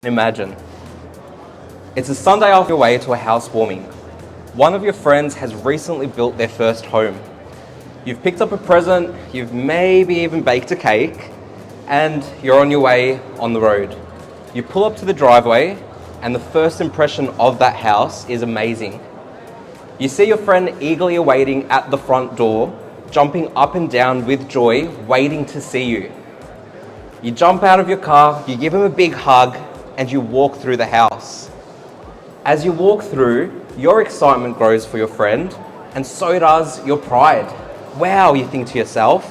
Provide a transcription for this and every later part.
Imagine. It's a Sunday off your way to a housewarming. One of your friends has recently built their first home. You've picked up a present, you've maybe even baked a cake, and you're on your way on the road. You pull up to the driveway, and the first impression of that house is amazing. You see your friend eagerly awaiting at the front door, jumping up and down with joy, waiting to see you. You jump out of your car, you give him a big hug, and you walk through the house. As you walk through, your excitement grows for your friend, and so does your pride. Wow, you think to yourself,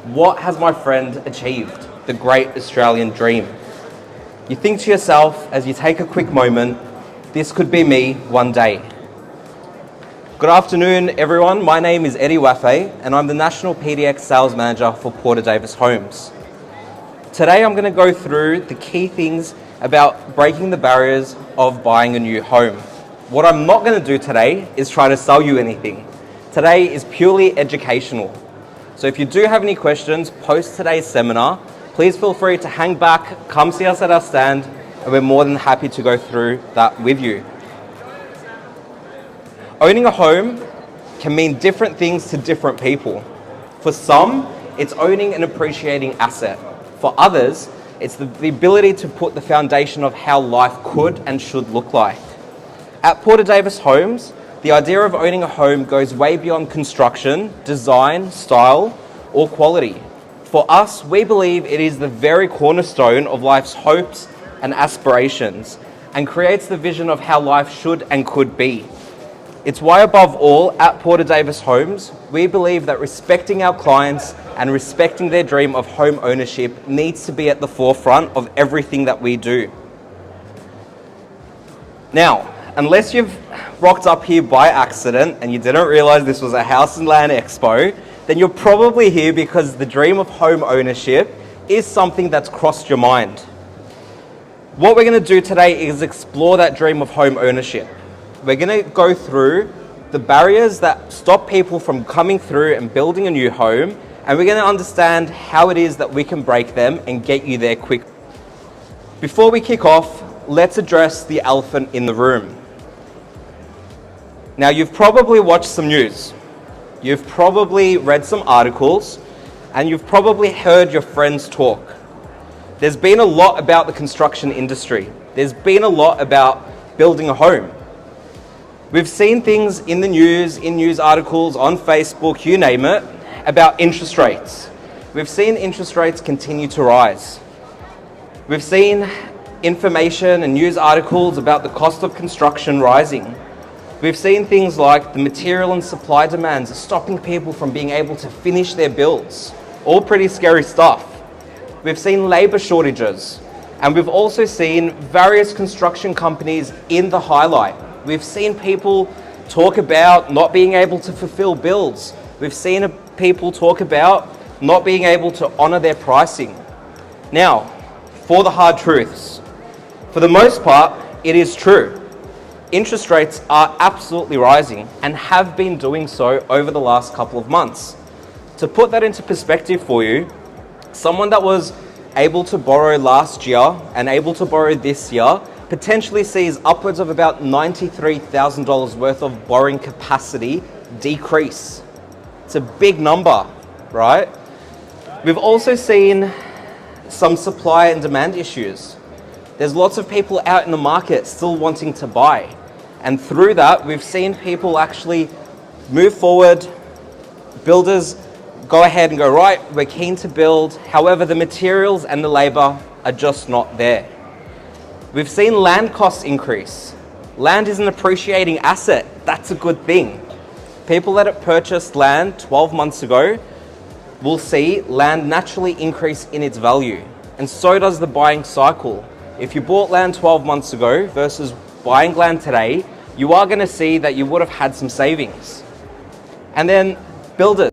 what has my friend achieved? The great Australian dream. You think to yourself as you take a quick moment, this could be me one day. Good afternoon, everyone. My name is Wafai, and I'm the National PDX Sales Manager for Porter Davis Homes. Today, I'm going to go through the key things about breaking the barriers of buying a new home. What I'm not going to do today is try to sell you anything. Today is purely educational. So if you do have any questions post today's seminar, please feel free to hang back, come see us at our stand, and we're more than happy to go through that with you. Owning a home can mean different things to different people. For some, it's owning an appreciating asset. For others, it's the ability to put the foundation of how life could and should look like. At Porter Davis Homes, the idea of owning a home goes way beyond construction, design, style, or quality. For us, we believe it is the very cornerstone of life's hopes and aspirations and creates the vision of how life should and could be. It's why, above all, at Porter Davis Homes, we believe that respecting our clients and respecting their dream of home ownership needs to be at the forefront of everything that we do. Now, unless you've rocked up here by accident and you didn't realize this was a house and land expo, then you're probably here because the dream of home ownership is something that's crossed your mind. What we're going to do today is explore that dream of home ownership. We're going to go through the barriers that stop people from coming through and building a new home, and we're going to understand how it is that we can break them and get you there quick. Before we kick off, let's address the elephant in the room. Now, you've probably watched some news. You've probably read some articles, and you've probably heard your friends talk. There's been a lot about the construction industry. There's been a lot about building a home. We've seen things in the news, in news articles, on Facebook, you name it, about interest rates. We've seen interest rates continue to rise. We've seen information and news articles about the cost of construction rising. We've seen things like the material and supply demands are stopping people from being able to finish their builds. All pretty scary stuff. We've seen labour shortages, and we've also seen various construction companies in the highlight. We've seen people talk about not being able to fulfill builds. We've seen people talk about not being able to honour their pricing. Now, for the hard truths. For the most part, it is true. Interest rates are absolutely rising and have been doing so over the last couple of months. To put that into perspective for you, someone that was able to borrow last year and able to borrow this year potentially sees upwards of about $93,000 worth of borrowing capacity decrease. It's a big number, right? We've also seen some supply and demand issues. There's lots of people out in the market still wanting to buy. And through that, we've seen people actually move forward. Builders go ahead and go, right, we're keen to build. However, the materials and the labor are just not there. We've seen land costs increase. Land is an appreciating asset. That's a good thing. People that have purchased land 12 months ago will see land naturally increase in its value. And so does the buying cycle. If you bought land 12 months ago versus buying land today, you are going to see that you would have had some savings. And then builders.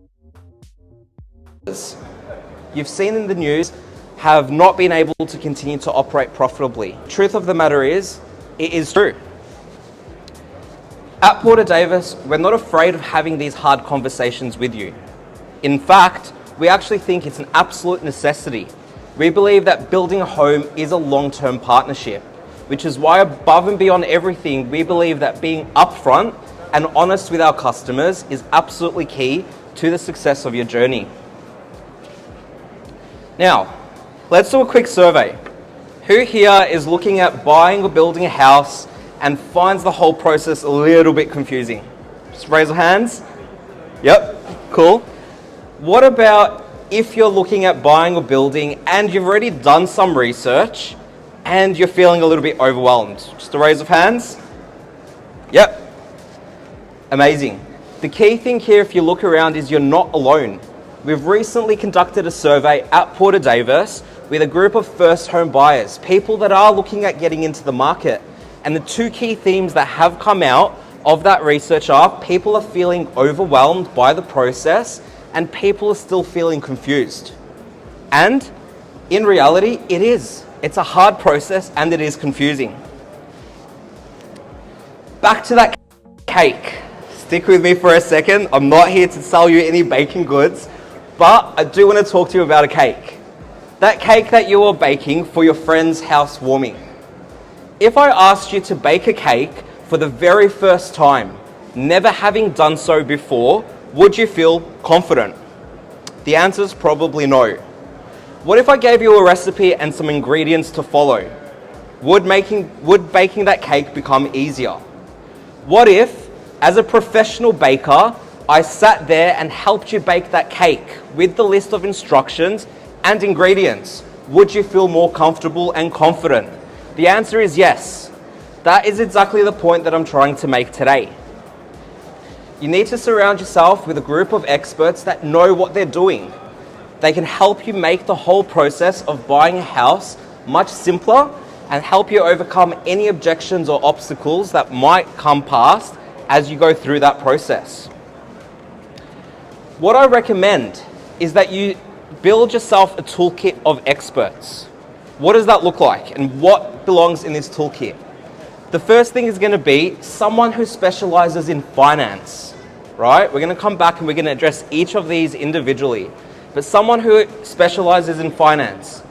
You've seen in the news have not been able to continue to operate profitably. Truth of the matter is, it is true. At Porter Davis, we're not afraid of having these hard conversations with you. In fact, we actually think it's an absolute necessity. We believe that building a home is a long-term partnership. which is why above and beyond everything, we believe that being upfront and honest with our customers is absolutely key to the success of your journey. Now, let's do a quick survey. Who here is looking at buying or building a house and finds the whole process a little bit confusing? Just raise your hands. Yep, cool. What about if you're looking at buying or building and you've already done some research and you're feeling a little bit overwhelmed? Just a raise of hands. Yep. Amazing. The key thing here, if you look around, is you're not alone. We've recently conducted a survey at Porter Davis with a group of first home buyers, people that are looking at getting into the market. And the two key themes that have come out of that research are people are feeling overwhelmed by the process and people are still feeling confused. And in reality, it is. It's a hard process and it is confusing. Back to that cake. Stick with me for a second. I'm not here to sell you any baking goods, but I do want to talk to you about a cake. That cake that you are baking for your friend's housewarming. If I asked you to bake a cake for the very first time, never having done so before, would you feel confident? The answer is probably no. What if I gave you a recipe and some ingredients to follow? Would baking that cake become easier? What if, as a professional baker, I sat there and helped you bake that cake with the list of instructions and ingredients? Would you feel more comfortable and confident? The answer is yes. That is exactly the point that I'm trying to make today. You need to surround yourself with a group of experts that know what they're doing. They can help you make the whole process of buying a house much simpler and help you overcome any objections or obstacles that might come past as you go through that process. What I recommend is that you build yourself a toolkit of experts. What does that look like and what belongs in this toolkit? The first thing is going to be someone who specializes in finance, right? We're going to come back and we're going to address each of these individually. But someone who specializes in finance.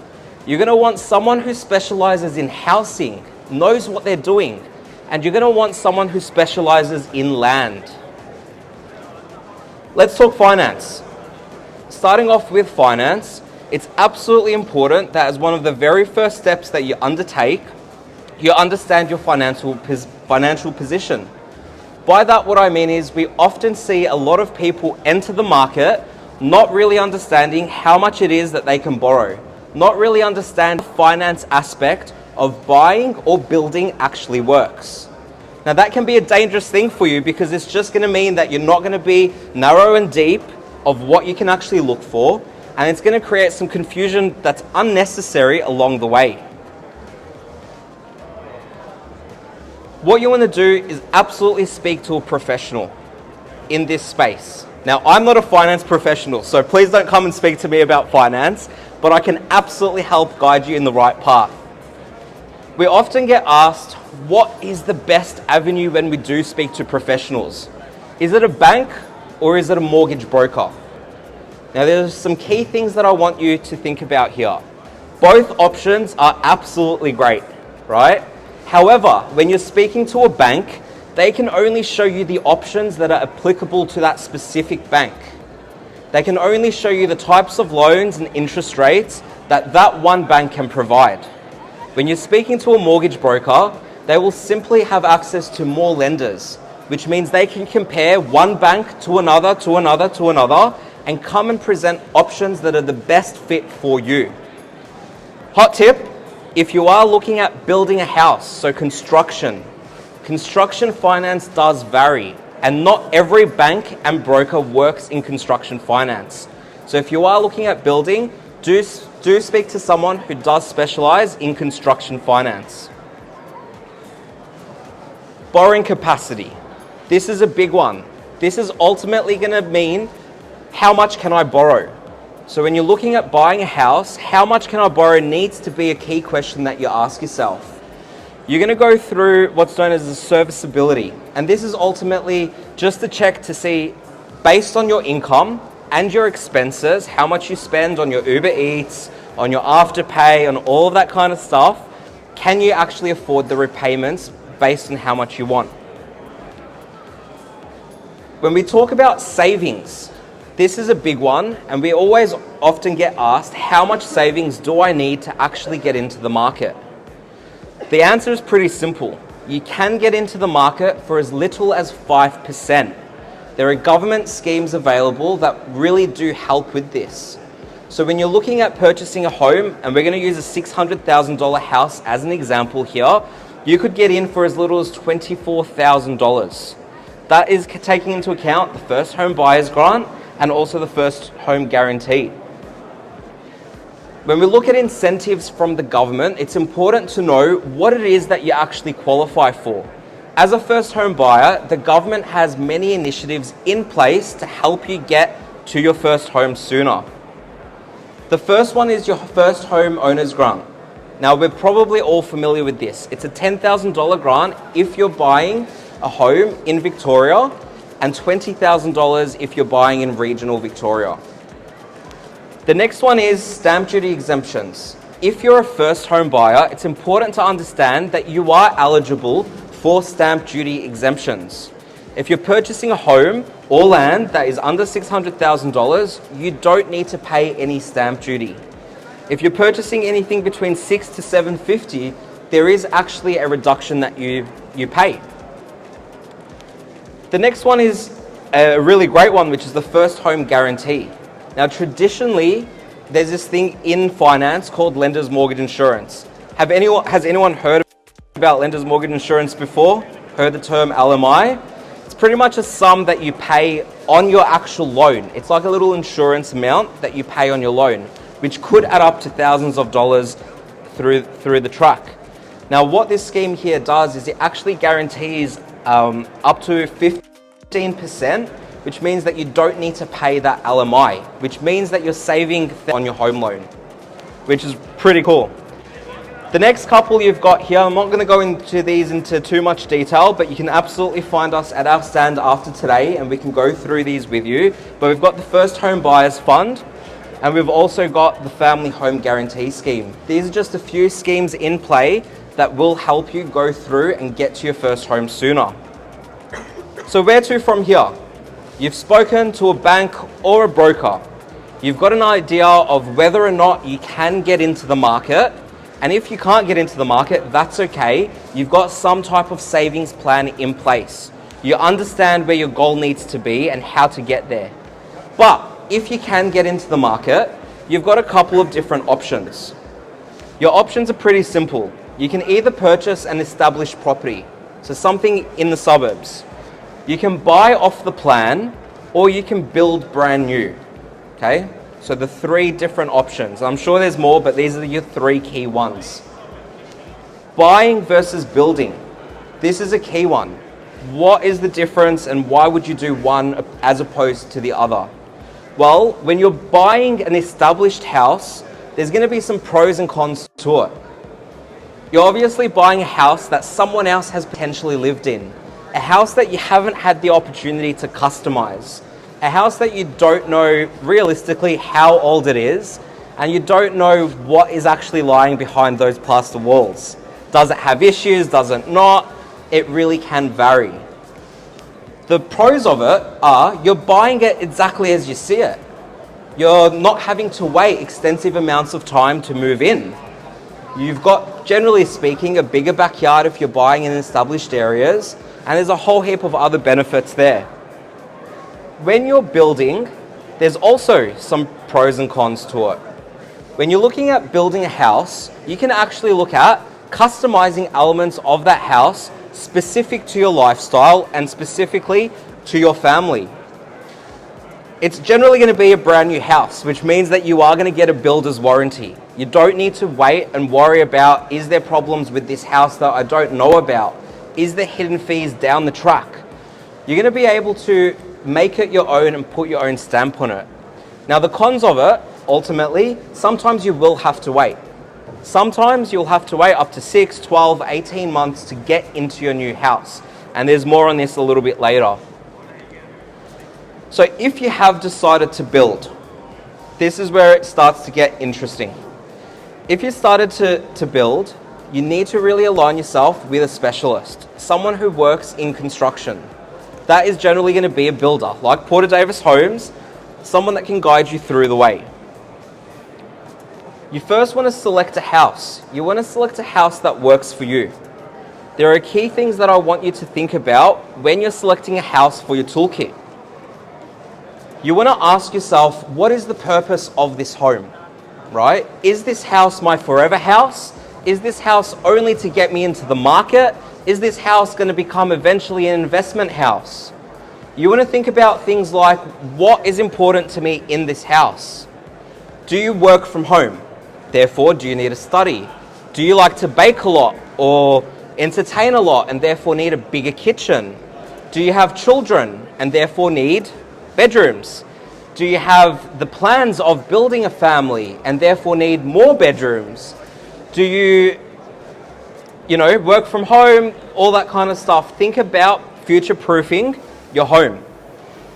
You're going to want someone who specializes in housing, knows what they're doing. And you're going to want someone who specializes in land. Let's talk finance. Starting off with finance, it's absolutely important that as one of the very first steps that you undertake, you understand your financial position. By that, what I mean is we often see a lot of people enter the market not really understanding how much it is that they can borrow, not really understand the finance aspect of buying or building actually works. Now that can be a dangerous thing for you because it's just going to mean that you're not going to be narrow and deep of what you can actually look for, and it's going to create some confusion that's unnecessary along the way. What you want to do is absolutely speak to a professional in this space. Now, I'm not a finance professional, so please don't come and speak to me about finance, but I can absolutely help guide you in the right path. We often get asked, what is the best avenue when we do speak to professionals? Is it a bank or is it a mortgage broker? Now, there's some key things that I want you to think about here. Both options are absolutely great, right? However, when you're speaking to a bank, they can only show you the options that are applicable to that specific bank. They can only show you the types of loans and interest rates that that one bank can provide. When you're speaking to a mortgage broker, they will simply have access to more lenders, which means they can compare one bank to another, to another, to another, and come and present options that are the best fit for you. Hot tip, if you are looking at building a house, so construction finance does vary, and not every bank and broker works in construction finance. So if you are looking at building, do speak to someone who does specialize in construction finance. Borrowing capacity. This is a big one. This is ultimately going to mean how much can I borrow? So when you're looking at buying a house, how much can I borrow needs to be a key question that you ask yourself. You're going to go through what's known as the serviceability. And this is ultimately just a check to see, based on your income and your expenses, how much you spend on your Uber Eats, on your Afterpay, on all of that kind of stuff, can you actually afford the repayments based on how much you want? When we talk about savings, this is a big one, and we always often get asked, how much savings do I need to actually get into the market? The answer is pretty simple. You can get into the market for as little as 5%. There are government schemes available that really do help with this. So when you're looking at purchasing a home, and we're going to use a $600,000 house as an example here, you could get in for as little as $24,000. That is taking into account the first home buyer's grant and also the first home guarantee. When we look at incentives from the government, it's important to know what it is that you actually qualify for. As a first home buyer, the government has many initiatives in place to help you get to your first home sooner. The first one is your first home owner's grant. Now, we're probably all familiar with this. It's a $10,000 grant if you're buying a home in Victoria, and $20,000 if you're buying in regional Victoria. The next one is stamp duty exemptions. If you're a first home buyer, it's important to understand that you are eligible for stamp duty exemptions. If you're purchasing a home or land that is under $600,000, you don't need to pay any stamp duty. If you're purchasing anything between $600 to $750, there is actually a reduction that you pay. The next one is a really great one, which is the first home guarantee. Now, traditionally, there's this thing in finance called lender's mortgage insurance. Has anyone heard about lender's mortgage insurance before? Heard the term LMI? It's pretty much a sum that you pay on your actual loan. It's like a little insurance amount that you pay on your loan, which could add up to thousands of dollars through the track. Now, what this scheme here does is it actually guarantees up to 15%, which means that you don't need to pay that LMI, which means that you're saving on your home loan, which is pretty cool. The next couple you've got here, I'm not going to go into these into too much detail, but you can absolutely find us at our stand after today and we can go through these with you. But we've got the First Home Buyers Fund, and we've also got the Family Home Guarantee Scheme. These are just a few schemes in play that will help you go through and get to your first home sooner. So where to from here? You've spoken to a bank or a broker. You've got an idea of whether or not you can get into the market. And if you can't get into the market, that's okay. You've got some type of savings plan in place. You understand where your goal needs to be and how to get there. But if you can get into the market, you've got a couple of different options. Your options are pretty simple. You can either purchase an established property, so something in the suburbs. You can buy off the plan, or you can build brand new, okay? So the three different options. I'm sure there's more, but these are your three key ones. Buying versus building. This is a key one. What is the difference and why would you do one as opposed to the other? Well, when you're buying an established house, there's going to be some pros and cons to it. You're obviously buying a house that someone else has potentially lived in. A house that you haven't had the opportunity to customize. A house that you don't know realistically how old it is, and you don't know what is actually lying behind those plaster walls. Does it have issues? Does it not? It really can vary. The pros of it are you're buying it exactly as you see it. You're not having to wait extensive amounts of time to move in. You've got, generally speaking, a bigger backyard if you're buying in established areas, and there's a whole heap of other benefits there. When you're building, there's also some pros and cons to it. When you're looking at building a house, you can actually look at customizing elements of that house specific to your lifestyle and specifically to your family. It's generally going to be a brand new house, which means that you are going to get a builder's warranty. You don't need to wait and worry about, is there problems with this house that I don't know about? Is there hidden fees down the track? You're going to be able to make it your own and put your own stamp on it. Now, the cons of it, ultimately, sometimes you will have to wait. Sometimes you'll have to wait up to 6, 12, 18 months to get into your new house. And there's more on this a little bit later. So if you have decided to build, this is where it starts to get interesting. If you started to build, you need to really align yourself with a specialist, someone who works in construction. That is generally going to be a builder, like Porter Davis Homes, someone that can guide you through the way. You first want to select a house. You want to select a house that works for you. There are key things that I want you to think about when you're selecting a house for your toolkit. You want to ask yourself, what is the purpose of this home, right? Is this house my forever house? Is this house only to get me into the market? Is this house going to become eventually an investment house? You want to think about things like, what is important to me in this house? Do you work from home? Therefore, do you need a study? Do you like to bake a lot or entertain a lot and therefore need a bigger kitchen? Do you have children and therefore need bedrooms? Do you have the plans of building a family and therefore need more bedrooms? Do you work from home, all that kind of stuff? Think about future-proofing your home.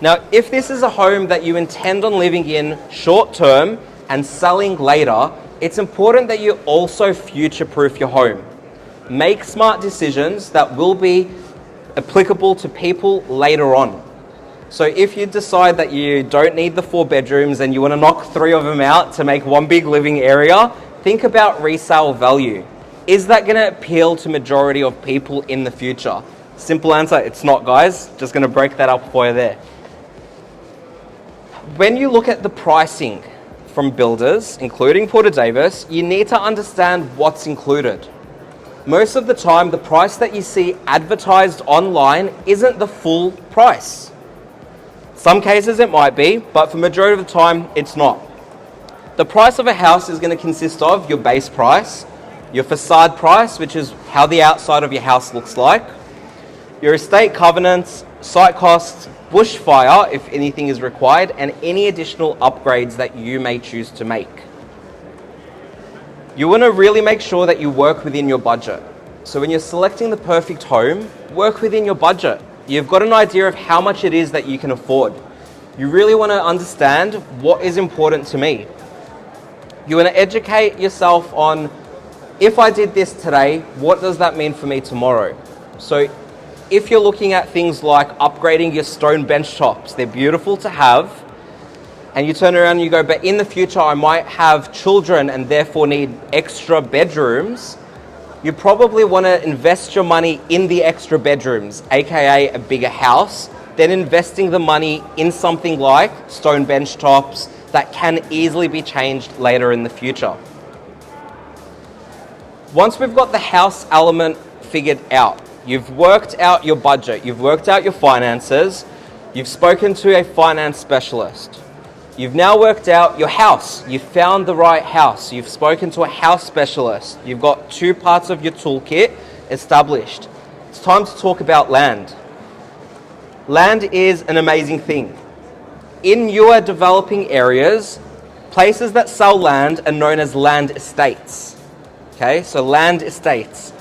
Now, if this is a home that you intend on living in short-term and selling later, it's important that you also future-proof your home. Make smart decisions that will be applicable to people later on. So if you decide that you don't need the 4 bedrooms and you want to knock 3 of them out to make one big living area, think about resale value. Is that going to appeal to majority of people in the future? Simple answer, it's not, guys. Just going to break that up for you there. When you look at the pricing from builders, including Porter Davis, you need to understand what's included. Most of the time, the price that you see advertised online isn't the full price. Some cases it might be, but for majority of the time, it's not. The price of a house is going to consist of your base price, your facade price, which is how the outside of your house looks like, your estate covenants, site costs, bushfire, if anything is required, and any additional upgrades that you may choose to make. You want to really make sure that you work within your budget. So when you're selecting the perfect home, work within your budget. You've got an idea of how much it is that you can afford. You really want to understand what is important to me. You want to educate yourself on, if I did this today, what does that mean for me tomorrow? So if you're looking at things like upgrading your stone bench tops, they're beautiful to have, and you turn around and you go, but in the future I might have children and therefore need extra bedrooms, you probably want to invest your money in the extra bedrooms, aka a bigger house, than investing the money in something like stone bench tops that can easily be changed later in the future. Once we've got the house element figured out, you've worked out your budget, you've worked out your finances, you've spoken to a finance specialist. You've now worked out your house. You've found the right house. You've spoken to a house specialist. You've got 2 parts of your toolkit established. It's time to talk about land. Land is an amazing thing. In your developing areas, places that sell land are known as land estates. Okay, so land estates.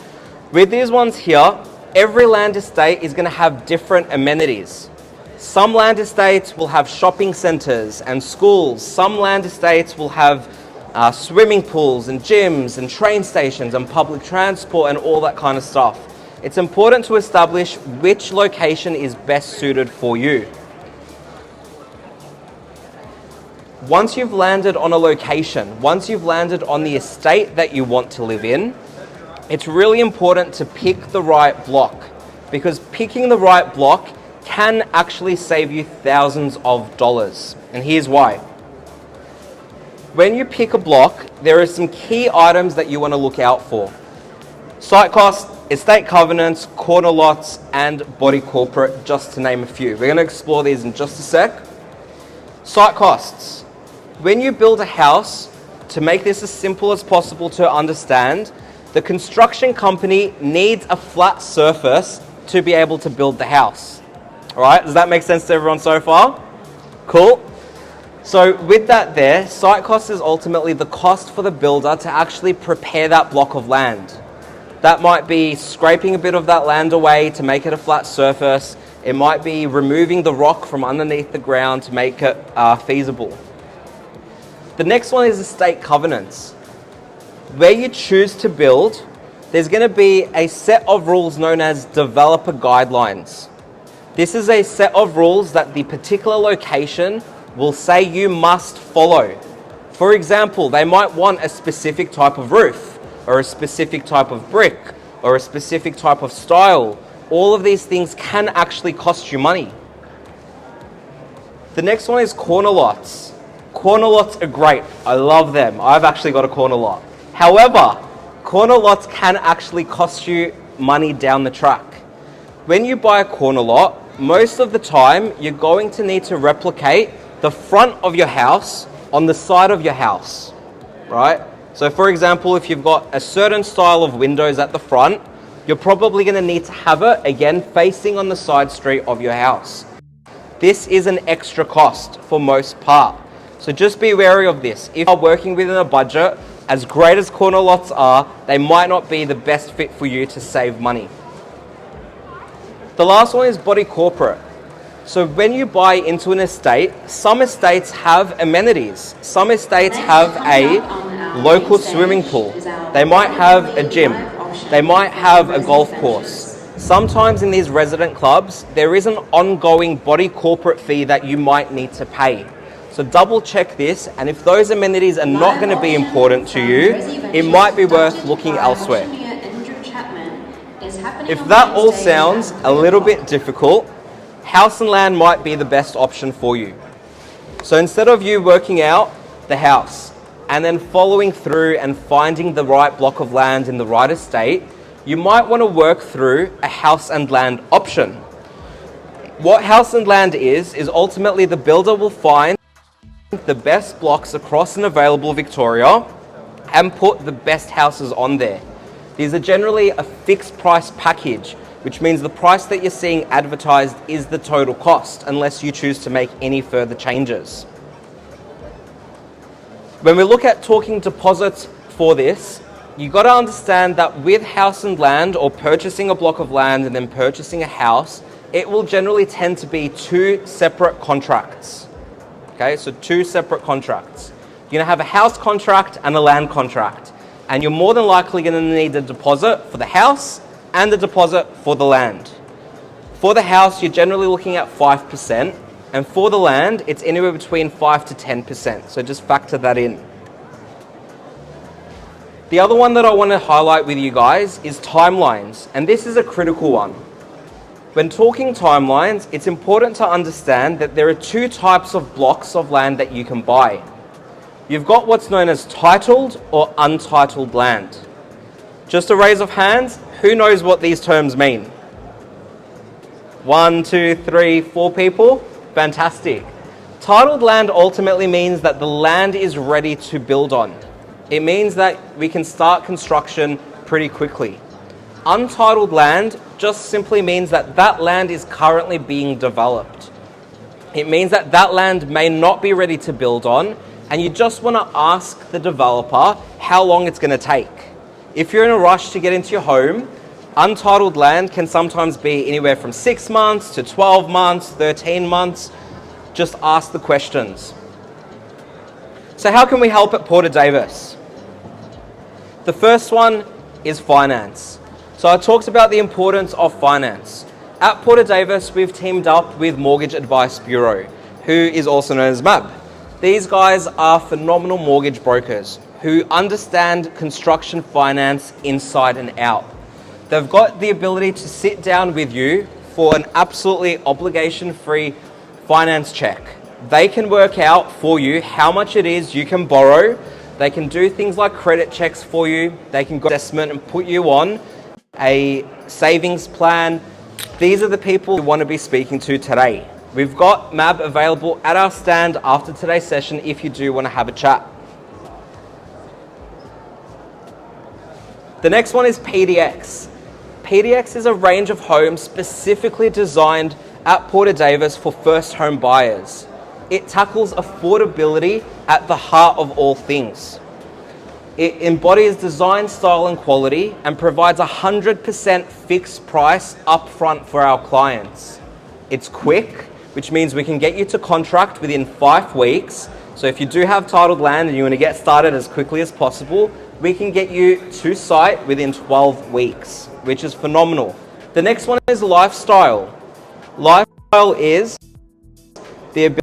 With these ones here, every land estate is going to have different amenities. Some land estates will have shopping centres and schools. Some land estates will have swimming pools and gyms and train stations and public transport and all that kind of stuff. It's important to establish which location is best suited for you. Once you've landed on a location, once you've landed on the estate that you want to live in, it's really important to pick the right block, because picking the right block can actually save you thousands of dollars. And here's why. When you pick a block, there are some key items that you want to look out for. Site costs, estate covenants, corner lots, and body corporate, just to name a few. We're going to explore these in just a sec. Site costs. When you build a house, to make this as simple as possible to understand, the construction company needs a flat surface to be able to build the house. All right, does that make sense to everyone so far? Cool. So with that there, site cost is ultimately the cost for the builder to actually prepare that block of land. That might be scraping a bit of that land away to make it a flat surface. It might be removing the rock from underneath the ground to make it feasible. The next one is estate covenants. Where you choose to build, there's going to be a set of rules known as developer guidelines. This is a set of rules that the particular location will say you must follow. For example, they might want a specific type of roof, or a specific type of brick, or a specific type of style. All of these things can actually cost you money. The next one is corner lots. Corner lots are great. I love them. I've actually got a corner lot. However, corner lots can actually cost you money down the track. When you buy a corner lot, most of the time you're going to need to replicate the front of your house on the side of your house, right? So for example, if you've got a certain style of windows at the front, you're probably going to need to have it, again, facing on the side street of your house. This is an extra cost for most part. So just be wary of this. If you're working within a budget, as great as corner lots are, they might not be the best fit for you to save money. The last one is body corporate. So when you buy into an estate, some estates have amenities. Some estates have a local swimming pool. They might have a gym. They might have a golf course. Sometimes in these resident clubs, there is an ongoing body corporate fee that you might need to pay. So double check this, and if those amenities are not going to be important to you, it might be worth looking elsewhere. If that all sounds a little bit difficult, house and land might be the best option for you. So instead of you working out the house and then following through and finding the right block of land in the right estate, you might want to work through a house and land option. What house and land is ultimately the builder will find the best blocks across an available Victoria and put the best houses on there. These are generally a fixed price package, which means the price that you're seeing advertised is the total cost, unless you choose to make any further changes. When we look at talking deposits for this, you've got to understand that with house and land, or purchasing a block of land and then purchasing a house, it will generally tend to be two separate contracts. Okay, so two separate contracts. You're going to have a house contract and a land contract, and you're more than likely going to need a deposit for the house and a deposit for the land. For the house, you're generally looking at 5%, and for the land, it's anywhere between 5 to 10%, so just factor that in. The other one that I want to highlight with you guys is timelines, and this is a critical one. When talking timelines, it's important to understand that there are two types of blocks of land that you can buy. You've got what's known as titled or untitled land. Just a raise of hands, who knows what these terms mean? 1, 2, 3, 4 people? Fantastic. Titled land ultimately means that the land is ready to build on. It means that we can start construction pretty quickly. Untitled land just simply means that that land is currently being developed. It means that that land may not be ready to build on, and you just want to ask the developer how long it's going to take. If you're in a rush to get into your home, untitled land can sometimes be anywhere from 6 months to 12 months, 13 months. Just ask the questions. So how can we help at Porter Davis? The first one is finance. So I talked about the importance of finance. At Porter Davis, we've teamed up with Mortgage Advice Bureau, who is also known as MAB. These guys are phenomenal mortgage brokers who understand construction finance inside and out. They've got the ability to sit down with you for an absolutely obligation-free finance check. They can work out for you how much it is you can borrow. They can do things like credit checks for you. They can go assessment and put you on a savings plan. These are the people we want to be speaking to today. We've got MAB available at our stand after today's session if you do want to have a chat. The next one is PDX. PDX is a range of homes specifically designed at Porter Davis for first home buyers. It tackles affordability at the heart of all things. It embodies design, style and quality and provides 100% fixed price upfront for our clients. It's quick, which means we can get you to contract within 5 weeks. So if you do have titled land and you want to get started as quickly as possible, we can get you to site within 12 weeks, which is phenomenal. The next one is lifestyle. Lifestyle is the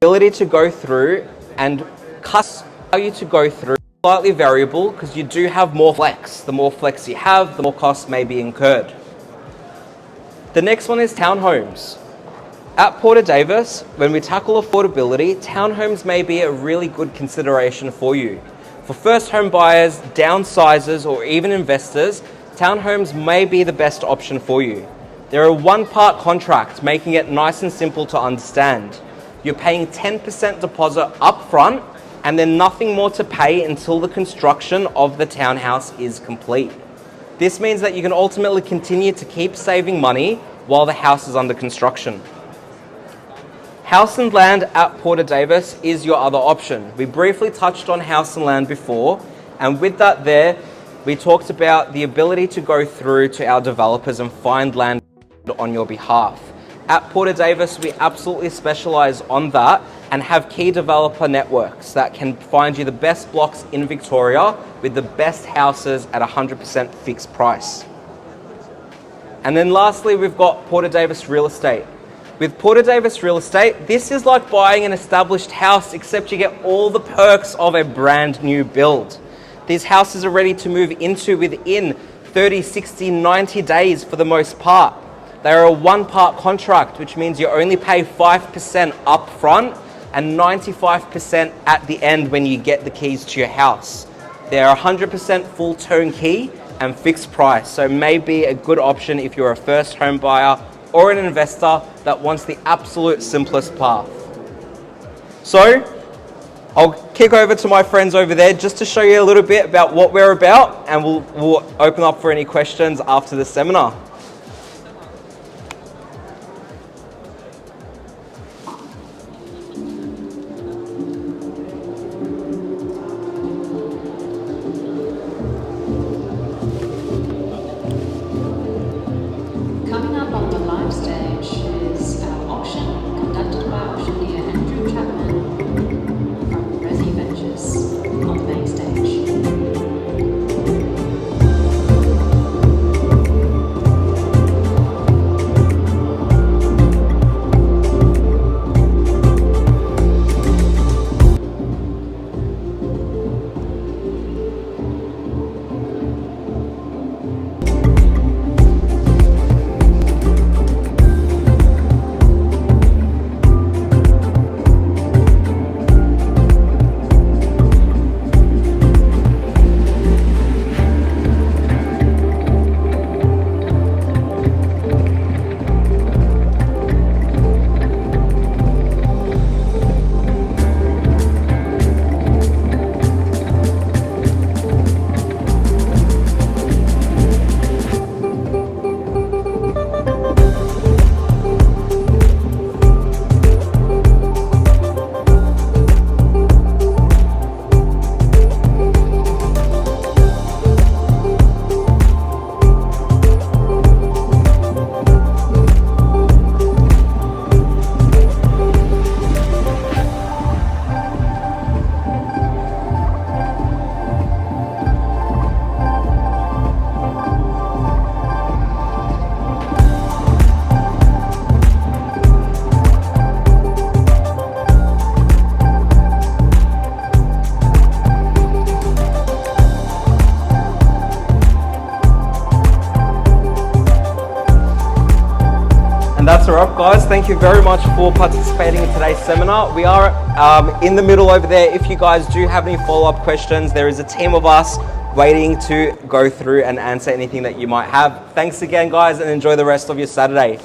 ability to go through and allow you to go through slightly variable because you do have more flex. The more flex you have, the more costs may be incurred. The next one is townhomes. At Porter Davis, when we tackle affordability, townhomes may be a really good consideration for you. For first home buyers, downsizers, or even investors, townhomes may be the best option for you. They're a one-part contract, making it nice and simple to understand. You're paying 10% deposit up front and then nothing more to pay until the construction of the townhouse is complete. This means that you can ultimately continue to keep saving money while the house is under construction. House and land at Porter Davis is your other option. We briefly touched on house and land before, and with that there, we talked about the ability to go through to our developers and find land on your behalf. At Porter Davis, we absolutely specialise on that and have key developer networks that can find you the best blocks in Victoria with the best houses at 100% fixed price. And then lastly, we've got Porter Davis Real Estate. With Porter Davis Real Estate, this is like buying an established house, except you get all the perks of a brand new build. These houses are ready to move into within 30, 60, 90 days for the most part. They are a one-part contract, which means you only pay 5% up front and 95% at the end when you get the keys to your house. They are 100% full turnkey and fixed price, so may be a good option if you're a first home buyer or an investor that wants the absolute simplest path. So, I'll kick over to my friends over there just to show you a little bit about what we're about, and we'll open up for any questions after the seminar. That's a wrap, guys. Thank you very much for participating in today's seminar. We are in the middle over there. If you guys do have any follow-up questions, there is a team of us waiting to go through and answer anything that you might have. Thanks again, guys, and enjoy the rest of your Saturday.